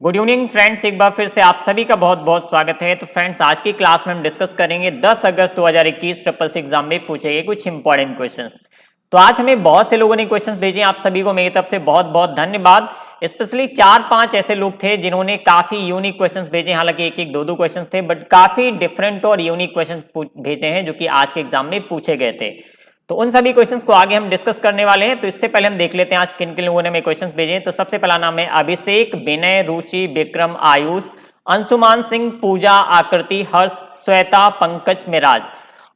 Good evening friends, एक बार फिर से आप सभी का बहुत बहुत स्वागत है। तो फ्रेंड्स, आज की क्लास में हम डिस्कस करेंगे 10 अगस्त 2021 ट्रिपल सी एग्जाम में पूछे गए कुछ इंपॉर्टेंट क्वेश्चंस। तो आज हमें बहुत से लोगों ने क्वेश्चंस भेजे, आप सभी को मेरी तरफ से बहुत बहुत धन्यवाद। स्पेशली 4-5 ऐसे लोग थे जिन्होंने काफी यूनिक क्वेश्चंस भेजे, हालांकि एक एक दो क्वेश्चंस थे, बट काफी डिफरेंट और यूनिक क्वेश्चंस भेजे हैं जो कि आज के एग्जाम में पूछे गए थे। तो उन सभी क्वेश्चंस को आगे हम डिस्कस करने वाले हैं। तो इससे पहले हम देख लेते हैं आज किन किन लोगों ने हमें क्वेश्चंस भेजे हैं। तो सबसे पहला नाम है अभिषेक, विनय, रुचि, विक्रम, आयुष, अंशुमान सिंह, पूजा, आकृति, हर्ष, श्वेता, पंकज, मिराज।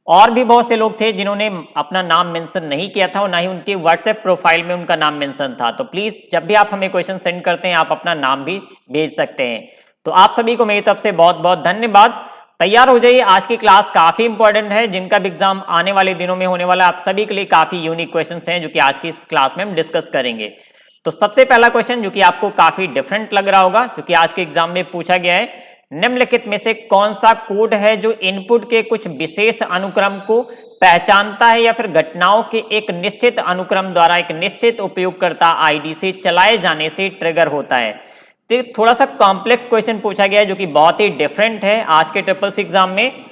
और भी बहुत से लोग थे जिन्होंने अपना नाम मेंशन नहीं किया था और ना ही उनके व्हाट्सएप प्रोफाइल में उनका नाम मेंशन था। तो प्लीज जब भी आप हमें क्वेश्चन सेंड करते हैं, आप अपना नाम भी भेज सकते हैं। तो आप सभी को मेरी तरफ से बहुत बहुत धन्यवाद। तैयार हो जाइए, आज की क्लास काफी इंपॉर्टेंट है, जिनका भी एग्जाम आने वाले दिनों में होने वाला है। आप सभी के लिए काफी यूनिक क्वेश्चंस हैं जो कि आज की इस क्लास में हम डिस्कस करेंगे। तो सबसे पहला क्वेश्चन जो कि आपको काफी डिफरेंट लग रहा होगा, जो कि आज के एग्जाम में पूछा गया है, निम्नलिखित में से कौन सा कोड है जो इनपुट के कुछ विशेष अनुक्रम को पहचानता है या फिर घटनाओं के एक निश्चित अनुक्रम द्वारा एक निश्चित उपयोगकर्ता आईडी से चलाए जाने से ट्रिगर होता है। तो थोड़ा सा कॉम्प्लेक्स क्वेश्चन पूछा गया है जो कि बहुत ही डिफरेंट है आज के ट्रिपल सी एग्जाम में।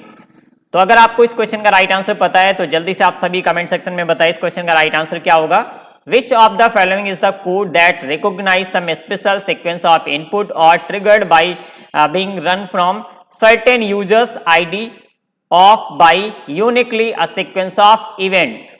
तो अगर आपको इस क्वेश्चन का राइट आंसर पता है तो जल्दी से आप सभी कमेंट सेक्शन में बताइए इस क्वेश्चन का राइट आंसर क्या होगा। Which of the following is the code that recognize some special sequence of input और triggered by being run from certain users ID of by uniquely a sequence of events.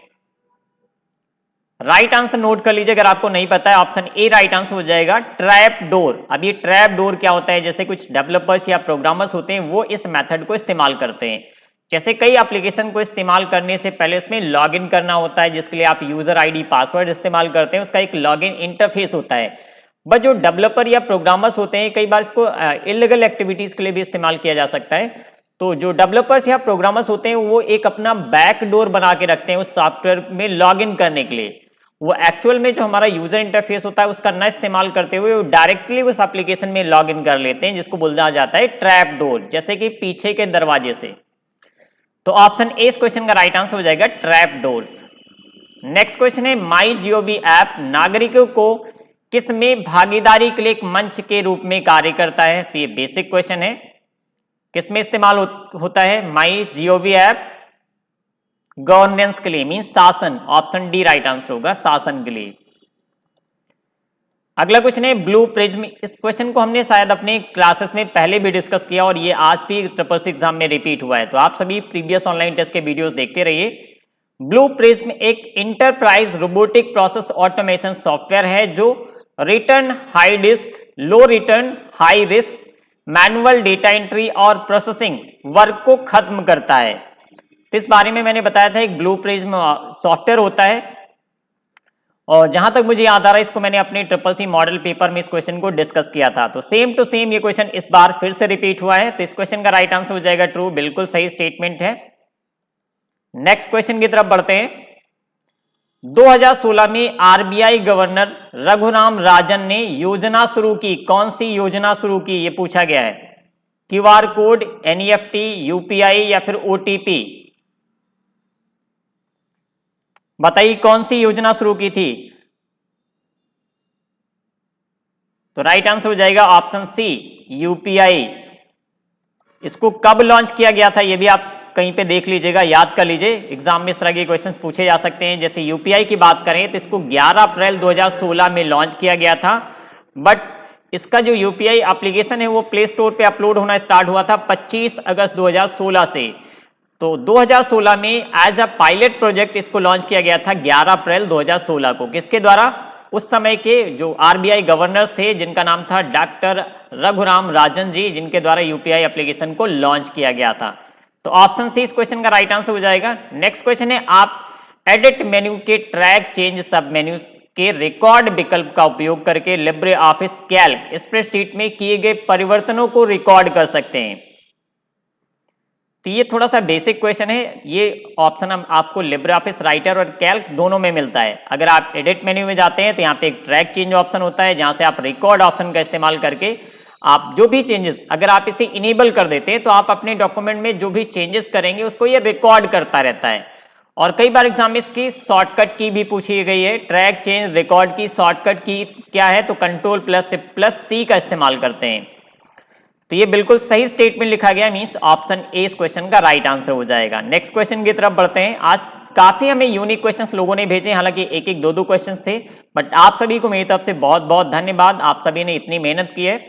Right answer नोट कर लीजिए, अगर आपको नहीं पता है option A right answer हो जाएगा ट्रैप डोर। अब ये ट्रैप डोर क्या होता है, जैसे कुछ डेवलपर्स या प्रोग्रामर्स होते हैं वो इस मेथड को इस्तेमाल करते हैं। जैसे कई एप्लीकेशन को इस्तेमाल करने से पहले उसमें लॉगिन करना होता है, जिसके लिए आप यूजर आईडी पासवर्ड इस्तेमाल करते हैं, उसका एक लॉगिन इंटरफेस होता है। बट जो डेवलपर या प्रोग्रामर्स होते हैं कई बार इसको इलीगल एक्टिविटीज के लिए भी इस्तेमाल किया जा सकता है। तो जो डेवलपर्स या प्रोग्रामर्स होते हैं वो एक अपना बैक डोर बना के रखते हैं उस सॉफ्टवेयर में लॉगिन करने के लिए। वो एक्चुअल में जो हमारा यूजर इंटरफेस होता है उसका न इस्तेमाल करते हुए वो डायरेक्टली उस एप्लीकेशन में लॉगिन कर लेते हैं, जिसको बोला जाता है ट्रैप डोर, जैसे कि पीछे के दरवाजे से। तो ऑप्शन ए इस क्वेश्चन का राइट आंसर हो जाएगा ट्रैप डोर्स। नेक्स्ट क्वेश्चन है माई जीओवी ऐप नागरिकों को किस में भागीदारी के लिए एक मंच के रूप में कार्य करता है। तो ये बेसिक क्वेश्चन है, किस में इस्तेमाल होता है माई जीओवी ऐप? गवर्नेंस के लिए, मीन शासन। ऑप्शन डी राइट आंसर होगा, शासन के लिए। अगला क्वेश्चन है ब्लू प्रिज्म। इस क्वेश्चन को हमने शायद अपने क्लासेस में पहले भी डिस्कस किया और ये आज भी ट्रिपल सी एग्जाम में रिपीट हुआ है, तो आप सभी प्रीवियस ऑनलाइन टेस्ट के वीडियोस देखते रहिए। ब्लू प्रिज्म एक enterprise robotic process automation software है जो return high risk, low return high risk, manual data entry और प्रोसेसिंग वर्क को खत्म करता है। तो इस बारे में मैंने बताया था एक ब्लू प्रिज्म सॉफ्टवेयर होता है, और जहां तक मुझे याद आ रहा है इसको मैंने अपने ट्रिपल सी मॉडल पेपर में इस क्वेश्चन को डिस्कस किया था। तो सेम टू सेम ये क्वेश्चन इस बार फिर से रिपीट हुआ है, तो इस क्वेश्चन का राइट आंसर हो जाएगा ट्रू, बिल्कुल सही स्टेटमेंट है। नेक्स्ट क्वेश्चन की तरफ बढ़ते हैं। 2016 में आरबीआई गवर्नर रघुराम राजन ने योजना शुरू की, कौन सी योजना शुरू की, ये पूछा गया है। क्यूआर कोड, एनईएफटी, यूपीआई या फिर ओटीपी? बताइए कौन सी योजना शुरू की थी। तो राइट आंसर हो जाएगा ऑप्शन सी यूपीआई। इसको कब लॉन्च किया गया था ये भी आप कहीं पे देख लीजिएगा, याद कर लीजिए, एग्जाम में इस तरह के क्वेश्चन पूछे जा सकते हैं। जैसे यूपीआई की बात करें तो इसको 11 अप्रैल 2016 में लॉन्च किया गया था, बट इसका जो यूपीआई एप्लीकेशन है वो प्ले स्टोर पे अपलोड होना स्टार्ट हुआ था 25 अगस्त 2016 से। तो 2016 में एज अ पायलट प्रोजेक्ट इसको लॉन्च किया गया था 11 अप्रैल 2016 को। किसके द्वारा? उस समय के जो आरबीआई गवर्नर थे जिनका नाम था डॉक्टर रघुराम राजन जी, जिनके द्वारा यूपीआई एप्लीकेशन को लॉन्च किया गया था। तो ऑप्शन सी इस क्वेश्चन का राइट आंसर हो जाएगा। नेक्स्ट क्वेश्चन है आप एडिट मेन्यू के ट्रैक चेंज सब मेन्यू के रिकॉर्ड विकल्प का उपयोग करके लिब्रे ऑफिस कैल्क स्प्रेडशीट में किए गए परिवर्तनों को रिकॉर्ड कर सकते हैं। तो ये थोड़ा सा बेसिक क्वेश्चन है, ये ऑप्शन हम आपको लिब्रे ऑफिस राइटर और कैल्क दोनों में मिलता है। अगर आप एडिट मेन्यू में जाते हैं तो यहाँ पे एक ट्रैक चेंज ऑप्शन होता है, जहां से आप रिकॉर्ड ऑप्शन का इस्तेमाल करके आप जो भी चेंजेस, अगर आप इसे इनेबल कर देते हैं तो आप अपने डॉक्यूमेंट में जो भी चेंजेस करेंगे उसको ये रिकॉर्ड करता रहता है। और कई बार एग्जाम में इसकी शॉर्टकट की भी पूछी गई है। ट्रैक चेंज रिकॉर्ड की शॉर्टकट की क्या है, तो कंट्रोल+C का इस्तेमाल करते हैं। तो ये बिल्कुल सही स्टेटमेंट लिखा गया, मींस ऑप्शन ए इस क्वेश्चन का राइट आंसर हो जाएगा। नेक्स्ट क्वेश्चन की तरफ बढ़ते हैं। आज काफी हमें यूनिक क्वेश्चंस लोगों ने भेजे, हालांकि एक एक दो क्वेश्चंस थे, बट आप सभी को मेरी तरफ से बहुत बहुत धन्यवाद, आप सभी ने इतनी मेहनत की है।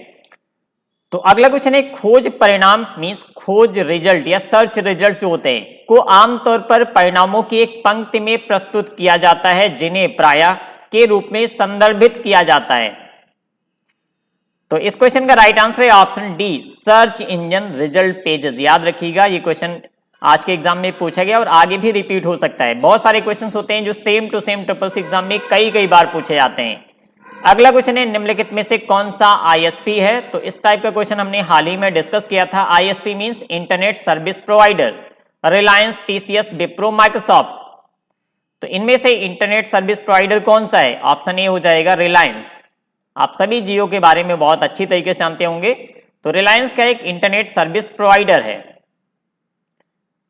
तो अगला क्वेश्चन है, खोज परिणाम मींस खोज रिजल्ट या सर्च रिजल्ट जो होते हैं को आमतौर पर परिणामों की एक पंक्ति में प्रस्तुत किया जाता है, जिन्हें प्रायः के रूप में संदर्भित किया जाता है। तो इस क्वेश्चन का राइट आंसर है option D, search engine result pages. याद रखिएगा, ये क्वेश्चन आज के एग्जाम में पूछा गया और आगे भी रिपीट हो सकता है। बहुत सारे क्वेश्चंस होते हैं जो same to same triple exam में कई बार पूछे जाते हैं। अगला क्वेश्चन है, निम्नलिखित में से कौन सा आईएसपी है? तो इस टाइप का क्वेश्चन हमने हाल ही में डिस्कस किया था। ISP means internet service provider, Reliance, TCS, Wipro, Microsoft. तो इनमें से इंटरनेट सर्विस प्रोवाइडर कौन सा है? ऑप्शन ए हो जाएगा रिलायंस। आप सभी जियो के बारे में बहुत अच्छी तरीके से जानते होंगे, तो रिलायंस का एक इंटरनेट सर्विस प्रोवाइडर है।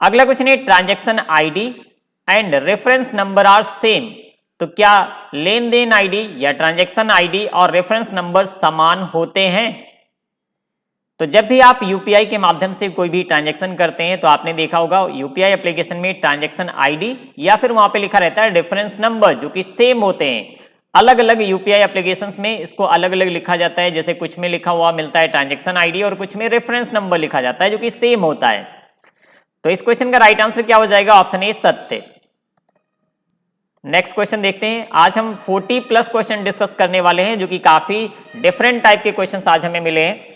अगला क्वेश्चन है, transaction ID and reference number are same. तो क्या लेन देन आईडी या ट्रांजैक्शन आईडी और रेफरेंस नंबर समान होते हैं? तो जब भी आप यूपीआई के माध्यम से कोई भी ट्रांजैक्शन करते हैं तो आपने देखा होगा यूपीआई एप्लीकेशन में ट्रांजैक्शन आईडी या फिर वहां पे लिखा रहता है रेफरेंस नंबर, जो कि सेम होते हैं। अलग अलग यूपीआई एप्लीकेशंस में इसको अलग अलग लिखा जाता है, जैसे कुछ में लिखा हुआ मिलता है ट्रांजैक्शन आईडी और कुछ में रेफरेंस नंबर लिखा जाता है, जो कि सेम होता है। तो इस क्वेश्चन का राइट आंसर क्या हो जाएगा? ऑप्शन ए सत्य। नेक्स्ट क्वेश्चन देखते हैं। आज हम 40+ क्वेश्चन डिस्कस करने वाले हैं, जो कि काफी डिफरेंट टाइप के क्वेश्चंस आज हमें मिले हैं।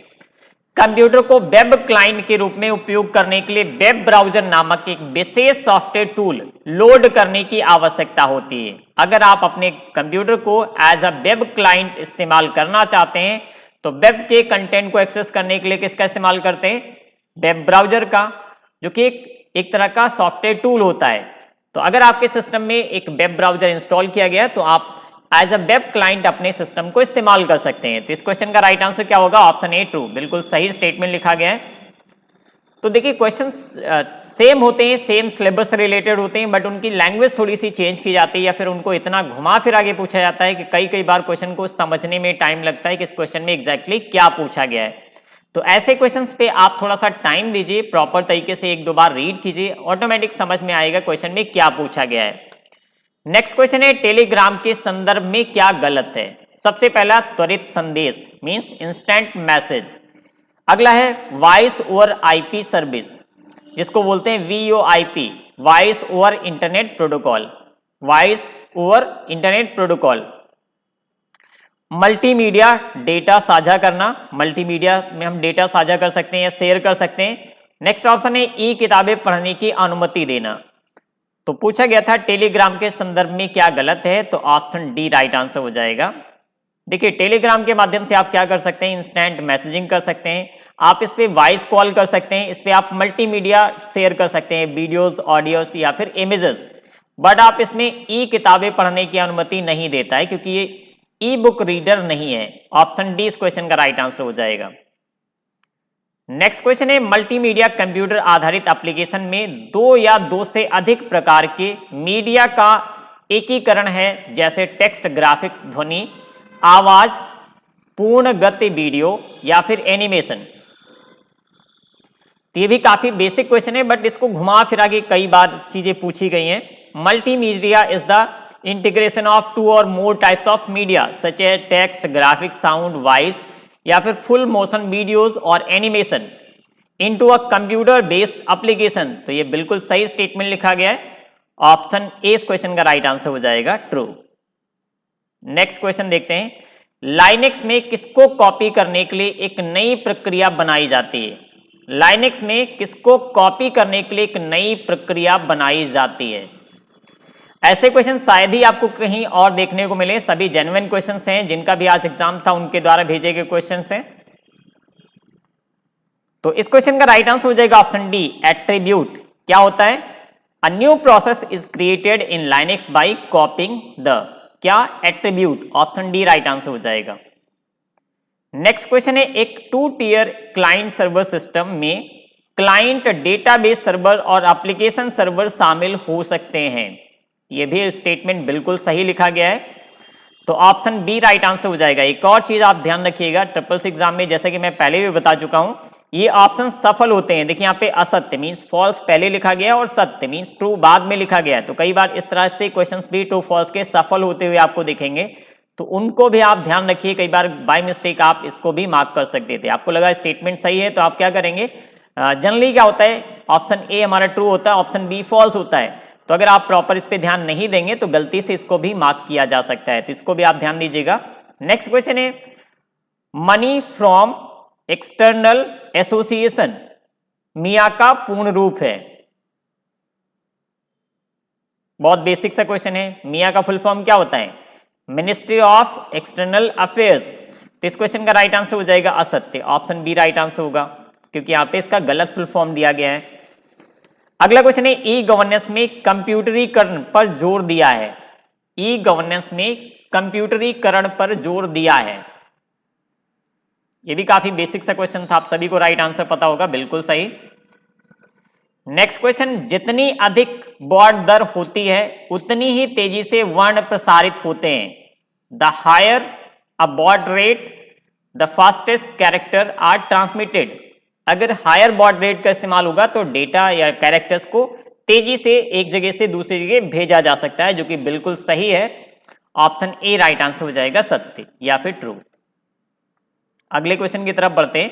कंप्यूटर को वेब क्लाइंट के रूप में उपयोग करने के लिए वेब ब्राउजर नामक एक विशेष सॉफ्टवेयर टूल लोड करने की आवश्यकता होती है। अगर आप अपने कंप्यूटर को एज अ वेब क्लाइंट इस्तेमाल करना चाहते हैं तो वेब के कंटेंट को एक्सेस करने के लिए किसका इस्तेमाल करते हैं? वेब ब्राउजर का, जो कि एक तरह का सॉफ्टवेयर टूल होता है। तो अगर आपके सिस्टम में एक वेब ब्राउजर इंस्टॉल किया गया तो आप एज अ वेब क्लाइंट अपने सिस्टम को इस्तेमाल कर सकते हैं। तो इस क्वेश्चन का राइट आंसर क्या होगा? Option A true. बिल्कुल सही स्टेटमेंट लिखा गया है। तो देखिए क्वेश्चन सेम होते हैं, सेम सिलेबस से रिलेटेड होते हैं, बट उनकी लैंग्वेज थोड़ी सी चेंज की जाती है या फिर उनको इतना घुमा फिर आगे पूछा जाता है कि कई बार क्वेश्चन को समझने में टाइम लगता है कि इस क्वेश्चन में एग्जैक्टली क्या पूछा गया है। तो ऐसे क्वेश्चंस पे आप थोड़ा सा टाइम दीजिए, प्रॉपर तरीके से एक दो बार रीड कीजिए, ऑटोमेटिक समझ में आएगा क्वेश्चन में क्या पूछा गया है। नेक्स्ट क्वेश्चन है, टेलीग्राम के संदर्भ में क्या गलत है? सबसे पहला त्वरित संदेश मींस इंस्टेंट मैसेज। अगला है वॉइस ओवर आईपी सर्विस, जिसको बोलते हैं VoIP, voice over internet protocol, voice over internet protocol. Multimedia data साझा करना, मल्टीमीडिया में हम डेटा साझा कर सकते हैं या शेयर कर सकते हैं। नेक्स्ट ऑप्शन है ई किताबें पढ़ने की अनुमति देना। तो पूछा गया था टेलीग्राम के संदर्भ में क्या गलत है, तो ऑप्शन डी राइट आंसर हो जाएगा। देखिए टेलीग्राम के माध्यम से आप क्या कर सकते हैं? इंस्टेंट मैसेजिंग कर सकते हैं, आप इस पे वॉइस कॉल कर सकते हैं, इस पे आप मल्टीमीडिया शेयर कर सकते हैं, वीडियोस, ऑडियोस या फिर इमेजेस। बट आप इसमें ई किताबें पढ़ने की अनुमति नहीं देता है, क्योंकि ये ई बुक रीडर नहीं है। ऑप्शन डी इस क्वेश्चन का राइट आंसर हो जाएगा। नेक्स्ट क्वेश्चन है, मल्टीमीडिया कंप्यूटर आधारित एप्लीकेशन में दो या दो से अधिक प्रकार के मीडिया का एकीकरण है, जैसे टेक्स्ट, ग्राफिक्स, ध्वनि, आवाज, पूर्ण गति वीडियो या फिर एनिमेशन। तो ये भी काफी बेसिक क्वेश्चन है, बट इसको घुमा फिरा के कई बार चीजें पूछी गई हैं। Multimedia is the integration of two और more types of media such a text, graphics, sound, voice या फिर फुल मोशन वीडियोस और animation into a computer based application. तो ये बिल्कुल सही स्टेटमेंट लिखा गया है। ऑप्शन ए इस क्वेश्चन का राइट आंसर हो जाएगा, ट्रू। नेक्स्ट क्वेश्चन देखते हैं, लाइनेक्स में किसको कॉपी करने के लिए एक नई प्रक्रिया बनाई जाती है? लाइनेक्स में किसको कॉपी करने के लिए एक नई प्रक्रिया बनाई जाती है? ऐसे क्वेश्चन शायद ही आपको कहीं और देखने को मिले, सभी जेन्युइन क्वेश्चंस हैं, जिनका भी आज एग्जाम था उनके द्वारा भेजे गए क्वेश्चंस हैं। तो इस क्वेश्चन का राइट आंसर हो जाएगा ऑप्शन डी, एट्रीब्यूट। क्या होता है? A new process is created in Linux by copying the, क्या? Attribute. Option D right answer हो जाएगा। नेक्स्ट क्वेश्चन है, एक 2 टियर क्लाइंट सर्वर सिस्टम में क्लाइंट, डेटाबेस सर्वर और एप्लीकेशन सर्वर शामिल हो सकते हैं। ये भी स्टेटमेंट बिल्कुल सही लिखा गया है, तो ऑप्शन बी राइट आंसर हो जाएगा। एक और चीज आप ध्यान रखिएगा, ट्रिपल सी एग्जाम में जैसे कि मैं पहले भी बता चुका हूं, ये ऑप्शन सफल होते हैं। देखिए यहाँ पे असत्य मींस फॉल्स पहले लिखा गया और सत्य मींस ट्रू बाद में लिखा गया है। तो कई बार इस तरह से क्वेश्चंस भी ट्रू फॉल्स के सफल होते हुए आपको दिखेंगे, तो उनको भी आप ध्यान रखिए। कई बार बाय मिस्टेक आप इसको भी मार्क कर सकते थे। आपको लगा स्टेटमेंट सही है तो आप क्या करेंगे, जनरली क्या होता है, ऑप्शन ए हमारा ट्रू होता है, ऑप्शन बी फॉल्स होता है। तो अगर आप प्रॉपर इस पे ध्यान नहीं देंगे तो गलती से इसको भी मार्क किया जा सकता है, तो इसको भी आप ध्यान दीजिएगा। नेक्स्ट क्वेश्चन है, मनी फ्रॉम एक्सटर्नल एसोसिएशन मिया का पूर्ण रूप है। बहुत बेसिक सा क्वेश्चन है। मिया का फुल फॉर्म क्या होता है, मिनिस्ट्री ऑफ एक्सटर्नल अफेयर्स। तो इस क्वेश्चन का राइट आंसर हो जाएगा असत्य, ऑप्शन बी राइट आंसर होगा, क्योंकि यहाँ पे इसका गलत फुल फॉर्म दिया गया है। अगला क्वेश्चन है, ई गवर्नेंस में कंप्यूटरीकरण पर जोर दिया है। ई गवर्नेंस में कंप्यूटरीकरण पर जोर दिया है। ये भी काफी बेसिक सा क्वेश्चन था, आप सभी को राइट आंसर पता होगा, बिल्कुल सही। नेक्स्ट क्वेश्चन, जितनी अधिक बार्ड दर होती है उतनी ही तेजी से वर्ण प्रसारित होते हैं। The higher a baud rate the fastest character are transmitted. अगर हायर बार्ड रेट का इस्तेमाल होगा तो डेटा या कैरेक्टर्स को तेजी से एक जगह से दूसरी जगह भेजा जा सकता है, जो कि बिल्कुल सही है। ऑप्शन ए राइट आंसर हो जाएगा, सत्य या फिर ट्रू। अगले क्वेश्चन की तरफ बढ़ते हैं।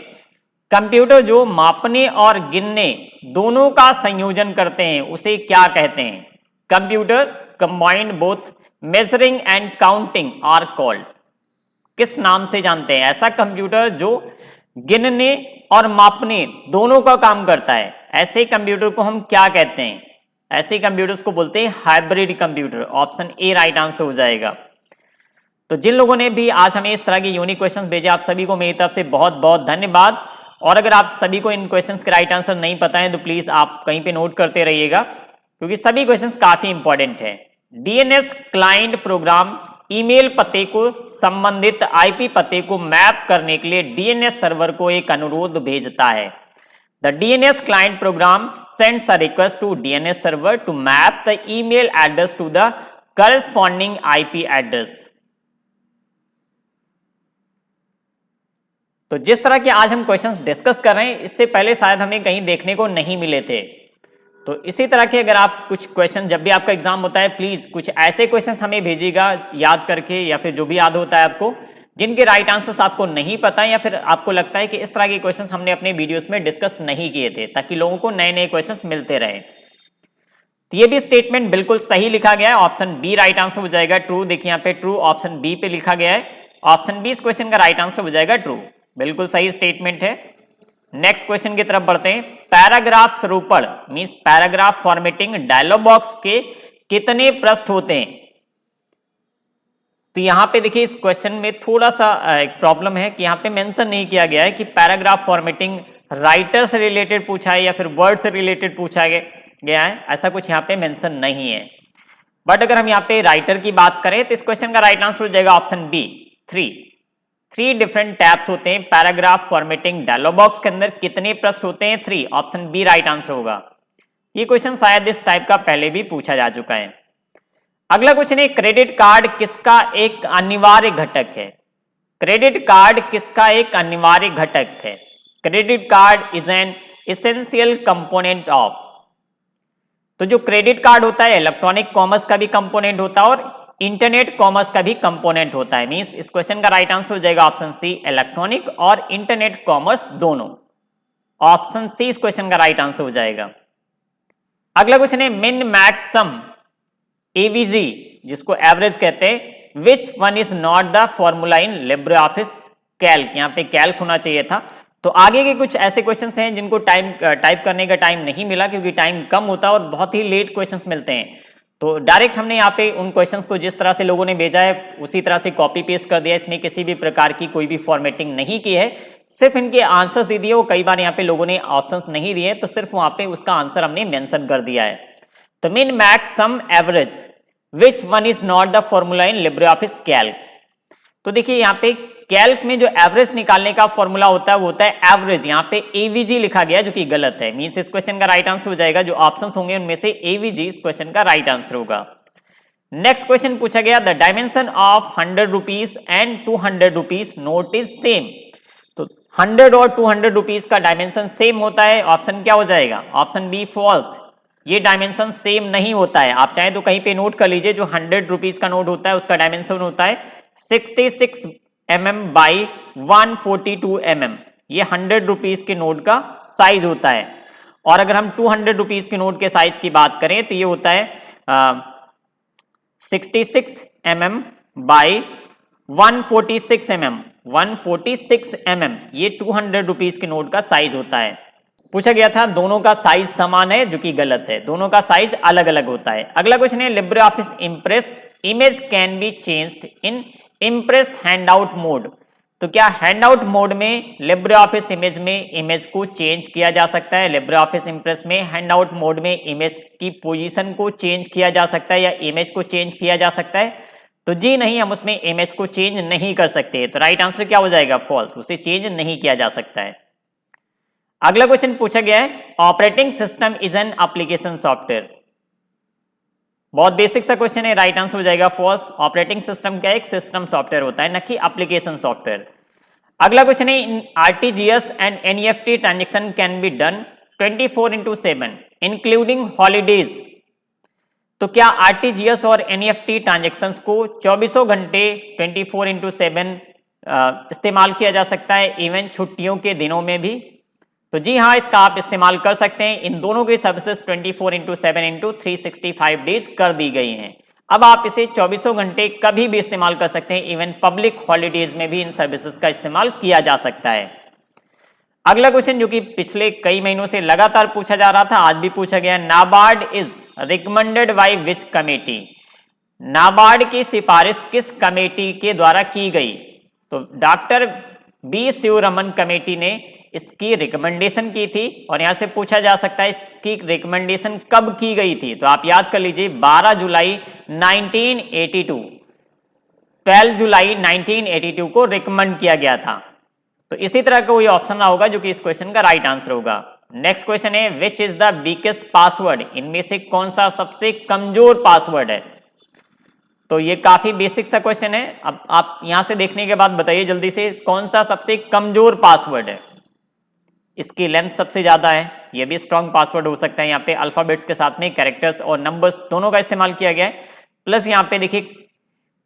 कंप्यूटर जो मापने और गिनने दोनों का संयोजन करते हैं उसे क्या कहते हैं। Computer combined both measuring and counting are called. किस नाम से जानते हैं ऐसा कंप्यूटर जो गिनने और मापने दोनों का काम करता है, ऐसे कंप्यूटर को हम क्या कहते हैं। ऐसे कंप्यूटर्स को बोलते हैं hybrid computer. Option A right answer हो जाएगा। तो जिन लोगों ने भी आज हमें इस तरह के यूनिक क्वेश्चंस भेजे, आप सभी को मेरी तरफ से बहुत बहुत धन्यवाद। और अगर आप सभी को इन क्वेश्चंस के राइट आंसर नहीं पता है तो प्लीज आप कहीं पे नोट करते रहिएगा, क्योंकि सभी क्वेश्चंस काफी इंपॉर्टेंट है। डीएनएस क्लाइंट प्रोग्राम ईमेल पते को संबंधित आईपी पते को मैप करने के लिए डीएनएस सर्वर को एक अनुरोध भेजता है। The DNS client program sends a request to DNS server to map the email address to the corresponding IP address. तो जिस तरह के आज हम क्वेश्चंस डिस्कस कर रहे हैं, इससे पहले शायद हमें कहीं देखने को नहीं मिले थे। तो इसी तरह के अगर आप कुछ क्वेश्चन, जब भी आपका एग्जाम होता है, प्लीज कुछ ऐसे क्वेश्चंस हमें भेजिएगा याद करके, या फिर जो भी याद होता है आपको, जिनके राइट आंसर्स आपको नहीं पता है, या फिर आपको लगता है कि इस तरह के क्वेश्चंस हमने अपने वीडियोस में डिस्कस नहीं किए थे, ताकि लोगों को नए नए क्वेश्चंस मिलते रहे। तो ये भी स्टेटमेंट बिल्कुल सही लिखा गया है, ऑप्शन बी राइट आंसर हो जाएगा, ट्रू। देखिए यहाँ पे ट्रू ऑप्शन बी पे लिखा गया है, ऑप्शन बी इस क्वेश्चन का राइट आंसर हो जाएगा, ट्रू। बिल्कुल सही स्टेटमेंट है। नेक्स्ट क्वेश्चन की तरफ बढ़ते हैं। पैराग्राफ स्वरूपण means paragraph formatting dialog box के कितने पृष्ठ होते हैं। तो यहां पे देखिए इस क्वेश्चन में थोड़ा सा एक प्रॉब्लम है कि यहां पे मेंशन नहीं किया गया है कि पैराग्राफ फॉर्मेटिंग राइटर से रिलेटेड पूछा है या फिर वर्ड से रिलेटेड पूछा गया है, ऐसा कुछ यहां पे मेंशन नहीं है। बट अगर हम यहाँ पे राइटर की बात करें तो इस क्वेश्चन का राइट आंसर हो जाएगा option B, three different tabs होते हैं पैराग्राफ फॉर्मेटिंग डायलॉग बॉक्स के अंदर। कितने पृष्ठ होते हैं, 3। ऑप्शन बी राइट आंसर होगा। ये क्वेश्चन शायद इस टाइप का पहले भी पूछा जा चुका है। अगला क्वेश्चन है, क्रेडिट कार्ड किसका एक अनिवार्य घटक है। क्रेडिट कार्ड किसका एक अनिवार्य घटक है। Credit card is an essential component of. तो जो क्रेडिट कार्ड होता है इलेक्ट्रॉनिक कॉमर्स का भी कंपोनेंट होता है और इंटरनेट कॉमर्स का भी कंपोनेंट होता है। मींस इस क्वेश्चन का राइट आंसर हो जाएगा ऑप्शन सी, इलेक्ट्रॉनिक और इंटरनेट कॉमर्स दोनों। ऑप्शन सी इस क्वेश्चन का राइट आंसर हो जाएगा। अगला क्वेश्चन है, मिन मैक्स सम एवीजी जिसको एवरेज कहते हैं, विच one is not the formula in LibreOffice Calc. यहाँ पे कैल्क होना चाहिए था। तो आगे के कुछ ऐसे क्वेश्चंस हैं जिनको टाइप करने का टाइम नहीं मिला, क्योंकि टाइम कम होता है और बहुत ही लेट क्वेश्चंस मिलते हैं। तो डायरेक्ट हमने यहाँ पे उन क्वेश्चंस को जिस तरह से लोगों ने भेजा है उसी तरह से कॉपी पेस्ट कर दिया। इसमें किसी भी प्रकार की कोई भी फॉर्मेटिंग नहीं की है, सिर्फ इनके आंसर्स दे दिए। वो कई बार यहाँ पे लोगों ने ऑप्शंस नहीं दिए, तो सिर्फ वहां पे उसका आंसर हमने मेंशन कर दिया है। तो min max sum average which one is not the formula in LibreOffice Calc. तो देखिए यहाँ पे कैल्क में जो एवरेज निकालने का फॉर्मूला होता है वो होता है एवरेज। यहाँ पे एवीजी लिखा गया जो कि गलत है, मींस इस क्वेश्चन का राइट आंसर हो जाएगा, जो ऑप्शंस होंगे उनमें से एवीजी इस क्वेश्चन का राइट आंसर होगा। नेक्स्ट क्वेश्चन पूछा गया, the dimension of 100 rupees and 200 rupees note is same. तो 100 और 200 रुपीज का डायमेंशन सेम होता है, ऑप्शन क्या हो जाएगा, ऑप्शन बी फॉल्स। ये डायमेंशन सेम नहीं होता है। आप चाहे तो कहीं पे नोट कर लीजिए, जो 100 रुपीज का नोट होता है उसका डायमेंशन होता है 66 mm बाई 142 mm। ये 100 रुपीज के नोट का साइज होता है। और अगर हम 200 रुपीज के नोट के साइज की बात करें तो ये होता है 66 mm बाई 146 mm। 146 mm ये 200 रुपीज के नोट का साइज होता है। पूछा गया था दोनों का साइज समान है, जो कि गलत है, दोनों का साइज अलग अलग होता है। अगला क्वेश्चन है, Libre office impress image can be changed in impress handout mode. तो क्या हैंडआउट मोड में लिब्रे ऑफिस इमेज में इमेज को चेंज किया जा सकता है? लिब्रे ऑफिस इम्प्रेस में हैंडआउट मोड में इमेज की पोजीशन को चेंज किया जा सकता है या इमेज को चेंज किया जा सकता है? तो जी नहीं, हम उसमें इमेज को चेंज नहीं कर सकते। तो राइट आंसर क्या हो जाएगा, फॉल्स, उसे चेंज नहीं किया जा सकता है। अगला क्वेश्चन पूछा गया है, operating system is an application software. बहुत बेसिक सा क्वेश्चन है, राइट आंसर हो जाएगा फॉल्स। ऑपरेटिंग सिस्टम क्या है, एक सिस्टम सॉफ्टवेयर होता है, न कि एप्लीकेशन सॉफ्टवेयर। अगला क्वेश्चन है, RTGS and NEFT transaction can be done 24/7 including holidays. तो क्या आरटीजीएस और एनईएफटी ट्रांजैक्शंस को 24 घंटे 24/7 इस्तेमाल किया जा सकता है, इवन छुट्टियों के दिनों में भी? तो जी हाँ, इसका आप इस्तेमाल कर सकते हैं। इन दोनों की सर्विसेज 24/7 365 डेज कर दी गई हैं। अब आप इसे 24 घंटे कभी भी इस्तेमाल कर सकते हैं, इवन पब्लिक हॉलीडेज में भी इन सर्विसेज का इस्तेमाल किया जा सकता है। अगला क्वेश्चन जो कि पिछले कई महीनों से लगातार पूछा जा रहा था, आज भी पूछा गया, NABARD is recommended by which committee. NABARD की सिफारिश किस कमेटी के द्वारा की गई? तो डॉक्टर बी शिवरमन कमेटी ने इसकी रिकमेंडेशन की थी। और यहां से पूछा जा सकता है इसकी रिकमेंडेशन कब की गई थी? तो आप याद कर लीजिए, 12 जुलाई 1982, 12 जुलाई 1982 को रिकमेंड किया गया था। तो इसी तरह का कोई ऑप्शन ना होगा जो कि इस क्वेश्चन का राइट आंसर होगा। नेक्स्ट क्वेश्चन है, which is the weakest password. इनमें से कौन सा सबसे कमजोर पासवर्ड है? तो ये काफी बेसिक सा क्वेश्चन है। अब आप यहां से देखने के बाद बताइए जल्दी से, कौन सा सबसे कमजोर पासवर्ड है? इसकी लेंथ सबसे ज्यादा है, ये भी स्ट्रॉन्ग पासवर्ड हो सकता है। यहाँ पे अल्फाबेट्स के साथ में कैरेक्टर्स और नंबर्स दोनों का इस्तेमाल किया गया है, प्लस यहाँ पे देखिए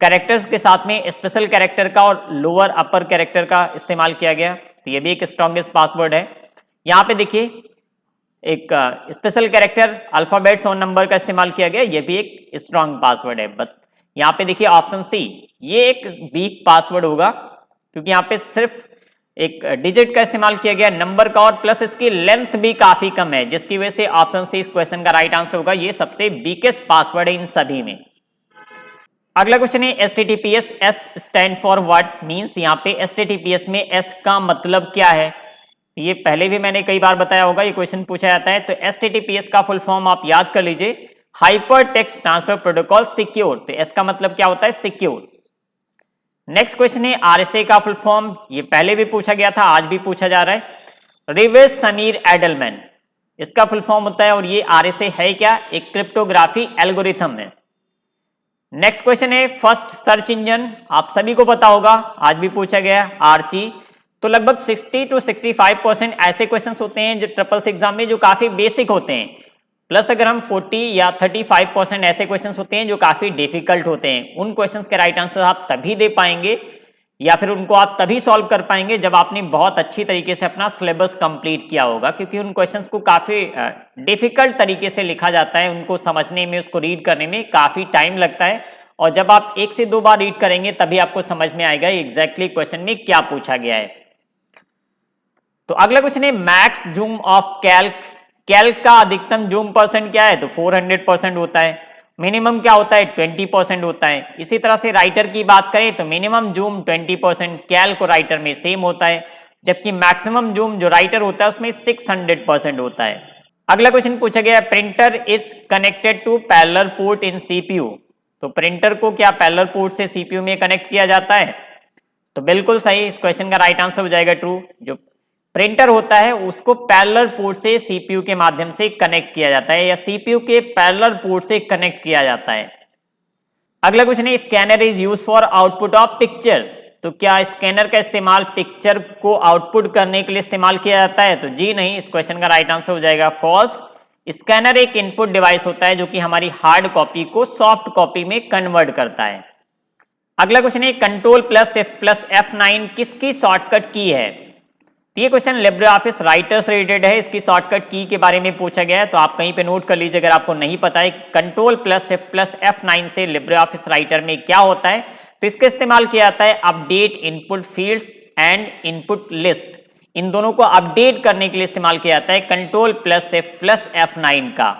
कैरेक्टर्स के साथ में स्पेशल कैरेक्टर का और लोअर अपर कैरेक्टर का इस्तेमाल किया गया, तो ये भी एक स्ट्रॉन्गेस्ट पासवर्ड है। यहाँ पे देखिए एक स्पेशल कैरेक्टर, अल्फाबेट्स और नंबर का इस्तेमाल किया गया, ये भी एक स्ट्रॉन्ग पासवर्ड है। बट यहाँ पे देखिए ऑप्शन सी, ये एक वीक पासवर्ड होगा, क्योंकि यहाँ पे सिर्फ एक डिजिट का इस्तेमाल किया गया, नंबर का, और प्लस इसकी लेंथ भी काफी कम है, जिसकी वजह से ऑप्शन सी इस क्वेश्चन का राइट आंसर होगा। ये सबसे वीकेस्ट पासवर्ड है इन सभी में। अगला क्वेश्चन है, HTTPS S stand for what means. यहाँ पे एचटीटीपीएस में एस का मतलब क्या है? ये पहले भी मैंने कई बार बताया होगा, ये क्वेश्चन पूछा जाता है। तो एचटीटीपीएस का फुल फॉर्म आप याद कर लीजिए, hyper text transfer protocol secure. तो एस का मतलब क्या होता है? सिक्योर। नेक्स्ट क्वेश्चन है, आरएसए का फुल फॉर्म, ये पहले भी पूछा गया था, आज भी पूछा जा रहा है, रिवर्स समीर एडलमैन, इसका फुल फॉर्म होता है। और ये आरएसए है क्या? एक क्रिप्टोग्राफी एल्गोरिथम है। नेक्स्ट क्वेश्चन है, फर्स्ट सर्च इंजन, आप सभी को पता होगा, आज भी पूछा गया, आर्ची। तो लगभग 60 to 65% ऐसे क्वेश्चंस होते हैं जो ट्रिपल सी एग्जाम में जो काफी बेसिक होते हैं, प्लस अगर हम 40 या 35% ऐसे क्वेश्चंस होते हैं जो काफी डिफिकल्ट होते हैं। उन क्वेश्चंस के राइट आंसर आप तभी दे पाएंगे या फिर उनको आप तभी सॉल्व कर पाएंगे जब आपने बहुत अच्छी तरीके से अपना सिलेबस कंप्लीट किया होगा, क्योंकि उन क्वेश्चंस को काफी डिफिकल्ट तरीके से लिखा जाता है, उनको समझने में, उसको रीड करने में काफी टाइम लगता है। और जब आप 1 से 2 बार रीड करेंगे तभी आपको समझ में आएगा एग्जैक्टली क्वेश्चन में क्या पूछा गया है। तो अगला क्वेश्चन है, max zoom of Calc. Calc का अधिकतम जूम परसेंट क्या है? तो 400% होता है। मिनिमम क्या होता है? 20% होता है। इसी तरह से राइटर की बात करें तो मिनिमम जूम 20% कैल्क और राइटर में सेम होता है, जबकि मैक्सिमम जूम जो राइटर होता है उसमें 600% होता है। अगला क्वेश्चन पूछा गया, printer is connected to parallel port in CPU. तो प्रिंटर को क्या पैरेलल पोर्ट से सीपीयू में कनेक्ट किया जाता है? तो बिल्कुल सही, इस क्वेश्चन का राइट आंसर हो जाएगा ट्रू। जो प्रिंटर होता है उसको पैरेलल पोर्ट से सीपीयू के माध्यम से कनेक्ट किया जाता है या सीपीयू के पैरेलल पोर्ट से कनेक्ट किया जाता है। अगला क्वेश्चन है scanner is use for output of picture. तो क्या स्कैनर का इस्तेमाल पिक्चर को आउटपुट करने के लिए इस्तेमाल किया जाता है? तो जी नहीं, इस क्वेश्चन का राइट आंसर हो जाएगा फॉल्स। स्कैनर एक इनपुट डिवाइस होता है जो कि हमारी हार्ड कॉपी को सॉफ्ट कॉपी में कन्वर्ट करता है। अगला क्वेश्चन है control plus shift plus F9 किसकी शॉर्टकट की है? तो ये क्वेश्चन लिब्रे ऑफिस राइटर से रिलेटेड है, इसकी शॉर्टकट की के बारे में पूछा गया है, तो आप कहीं पे नोट कर लीजिए अगर आपको नहीं पता है control plus shift plus F9 से लिब्रे ऑफिस राइटर में क्या होता है। तो इसका इस्तेमाल किया जाता है update input fields and input list, इन दोनों को अपडेट करने के लिए इस्तेमाल किया जाता है control plus shift plus F9 का।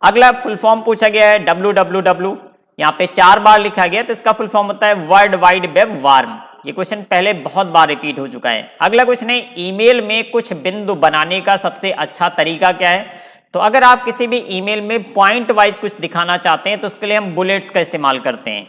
अगला फुल फॉर्म पूछा गया है www, यहाँ पे 4 बार लिखा गया, तो इसका फुल फॉर्म होता है वर्ल्ड वाइड वेब वार्म। ये क्वेश्चन पहले बहुत बार रिपीट हो चुका है। अगला क्वेश्चन है ईमेल में कुछ बिंदु बनाने का सबसे अच्छा तरीका क्या है? तो अगर आप किसी भी ईमेल में पॉइंट वाइज कुछ दिखाना चाहते हैं तो उसके लिए हम बुलेट्स का इस्तेमाल करते हैं।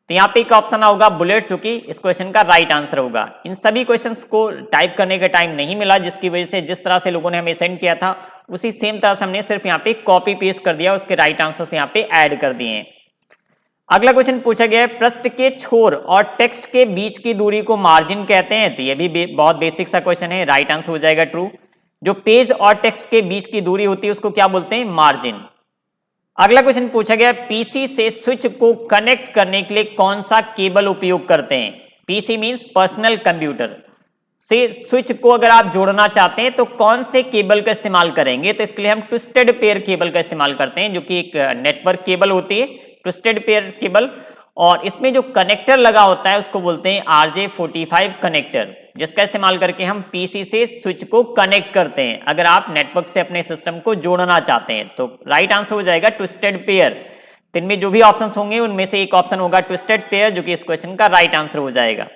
तो यहाँ पे एक ऑप्शन होगा बुलेट्स, जो कि इस क्वेश्चन का राइट आंसर होगा। इन सभी क्वेश्चंस को टाइप करने का टाइम नहीं मिला, जिसकी वजह से जिस तरह से लोगों ने हमें सेंड किया था उसी सेम तरह से हमने सिर्फ यहाँ पे कॉपी पेस्ट कर दिया, उसके राइट आंसर्स यहाँ पे ऐड कर दिए हैं। अगला क्वेश्चन पूछा गया है पृष्ठ के छोर और टेक्स्ट के बीच की दूरी को मार्जिन कहते हैं। तो ये भी बहुत बेसिक सा क्वेश्चन है, राइट आंसर हो जाएगा ट्रू। जो पेज और टेक्स्ट के बीच की दूरी होती है उसको क्या बोलते हैं? मार्जिन। अगला क्वेश्चन पूछा गया पीसी से स्विच को कनेक्ट करने के लिए कौन सा केबल उपयोग करते हैं? पीसी मींस पर्सनल कंप्यूटर से स्विच को अगर आप जोड़ना चाहते हैं तो कौन से केबल का इस्तेमाल करेंगे? तो इसके लिए हम ट्विस्टेड पेयर केबल का इस्तेमाल करते हैं, जो कि एक नेटवर्क केबल होती है, ट्विस्टेड पेयर केबल। और इसमें जो कनेक्टर लगा होता है उसको बोलते हैं RJ45 कनेक्टर, जिसका इस्तेमाल करके हम पीसी से स्विच को कनेक्ट करते हैं अगर आप नेटवर्क से अपने सिस्टम को जोड़ना चाहते हैं। तो राइट आंसर हो जाएगा ट्विस्टेड पेयर। इनमें जो भी ऑप्शन होंगे उनमें से एक ऑप्शन होगा ट्विस्टेड पेयर, जो कि इस क्वेश्चन का राइट आंसर हो जाएगा।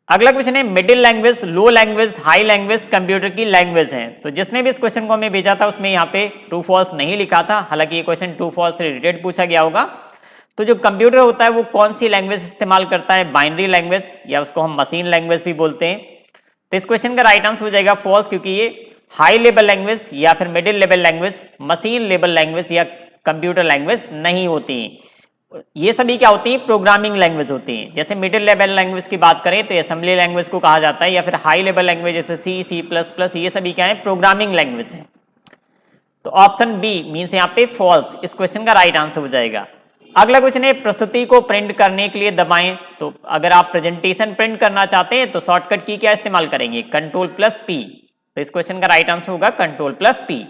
अगला क्वेश्चन है मिडिल लैंग्वेज, लो लैंग्वेज, हाई लैंग्वेज कंप्यूटर की लैंग्वेज है। तो जिसने भी इस क्वेश्चन को हमें भेजा था उसमें यहाँ पे ट्रू फॉल्स नहीं लिखा था, हालांकि ये क्वेश्चन ट्रू फॉल्स से रिलेटेड पूछा गया होगा। तो जो कंप्यूटर होता है वो कौन सी लैंग्वेज इस्तेमाल करता है? बाइनरी लैंग्वेज, या उसको हम मशीन लैंग्वेज भी बोलते हैं। तो इस क्वेश्चन का राइट आंसर हो जाएगा फॉल्स, क्योंकि ये हाई लेवल लैंग्वेज या फिर middle level language, machine level language या कंप्यूटर लैंग्वेज नहीं होती है। ये सभी क्या होती है? प्रोग्रामिंग लैंग्वेज होती है। जैसे मिडिल लेवल लैंग्वेज की बात करें तो असेंबली लैंग्वेज को कहा जाता है, या फिर हाई लेवल लैंग्वेज जैसे C++, ये सभी क्या है? प्रोग्रामिंग लैंग्वेज है। तो ऑप्शन बी मींस यहाँ पे फॉल्स, इस क्वेश्चन का राइट आंसर हो जाएगा। अगला क्वेश्चन है प्रस्तुति को प्रिंट करने के लिए दबाएं। तो अगर आप प्रेजेंटेशन प्रिंट करना चाहते हैं तो शॉर्टकट की क्या इस्तेमाल करेंगे? कंट्रोल+P। तो इस क्वेश्चन का राइट आंसर होगा कंट्रोल+P।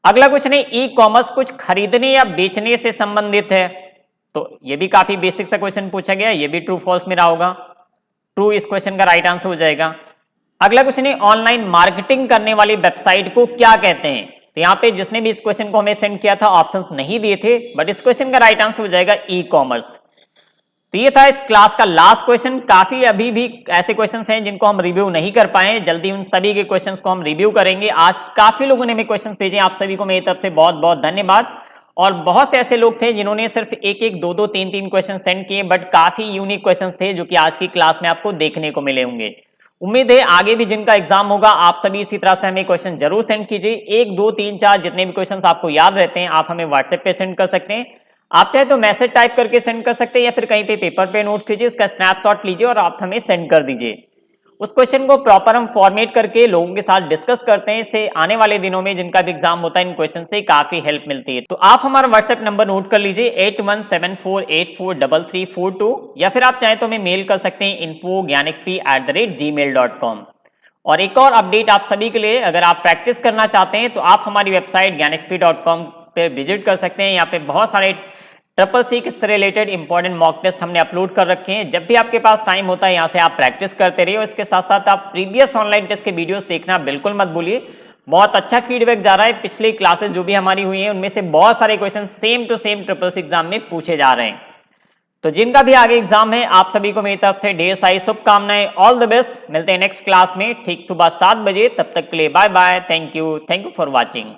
अगला क्वेश्चन है ई कॉमर्स कुछ खरीदने या बेचने से संबंधित है। तो ये भी काफी बेसिक सा क्वेश्चन पूछा गया, ये भी ट्रू फॉल्स में रहा होगा। ट्रू इस क्वेश्चन का राइट आंसर हो जाएगा। अगला क्वेश्चन है ऑनलाइन मार्केटिंग करने वाली वेबसाइट को क्या कहते हैं? तो यहाँ पे जिसने भी इस क्वेश्चन को हमें सेंड किया था ऑप्शंस नहीं दिए थे, बट इस क्वेश्चन का राइट आंसर हो जाएगा ई कॉमर्स। तो ये था इस क्लास का लास्ट क्वेश्चन। काफी अभी भी ऐसे क्वेश्चंस हैं जिनको हम रिव्यू नहीं कर पाए, जल्दी उन सभी के क्वेश्चंस को हम रिव्यू करेंगे। आज काफी लोगों ने हमें क्वेश्चंस भेजे, आप सभी को मेरी तरफ से बहुत बहुत धन्यवाद। और बहुत से ऐसे लोग थे जिन्होंने सिर्फ एक एक दो दो तीन तीन क्वेश्चन सेंड किए, बट काफी यूनिक क्वेश्चंस थे जो कि आज की क्लास में आपको देखने को मिले होंगे। उम्मीद है आगे भी जिनका एग्जाम होगा आप सभी इसी तरह से हमें क्वेश्चन जरूर सेंड कीजिए। 1 2 3 4 जितने भी क्वेश्चंस आपको याद रहते हैं आप हमें व्हाट्सएप पे सेंड कर सकते हैं। आप चाहे तो मैसेज टाइप करके सेंड कर सकते हैं, या फिर कहीं पे पेपर पे नोट कीजिए, उसका स्नैपशॉट लीजिए और आप हमें सेंड कर दीजिए। उस क्वेश्चन को प्रॉपर हम फॉर्मेट करके लोगों के साथ डिस्कस करते हैं। इससे आने वाले दिनों में जिनका भी एग्जाम होता है इन क्वेश्चन से काफी हेल्प मिलती है। तो आप हमारा व्हाट्सएप नंबर नोट कर लीजिए 8174843342, या फिर आप चाहें तो हमें मेल कर सकते हैं info@gyanxp@gmail.com। और एक और अपडेट आप सभी के लिए, अगर आप प्रैक्टिस करना चाहते हैं तो आप हमारी वेबसाइट gyanxp.com पे विजिट कर सकते हैं। यहाँ पे बहुत सारे CCC से रिलेटेड इंपॉर्टेंट मॉक टेस्ट हमने अपलोड कर रखे हैं। जब भी आपके पास टाइम होता है यहाँ से आप प्रैक्टिस करते रहिए, और इसके साथ साथ आप प्रीवियस ऑनलाइन टेस्ट के वीडियोस देखना बिल्कुल मत भूलिए। बहुत अच्छा फीडबैक जा रहा है, पिछली क्लासेस जो भी हमारी हुई हैं उनमें से बहुत सारे question same to same CCC exam में पूछे जा रहे हैं। तो जिनका भी आगे एग्जाम है आप सभी को मेरी तरफ से ढेर सारी शुभकामनाएं। All the best. मिलते हैं नेक्स्ट क्लास में ठीक सुबह 7 बजे। तब तक के लिए bye bye. Thank you for watching.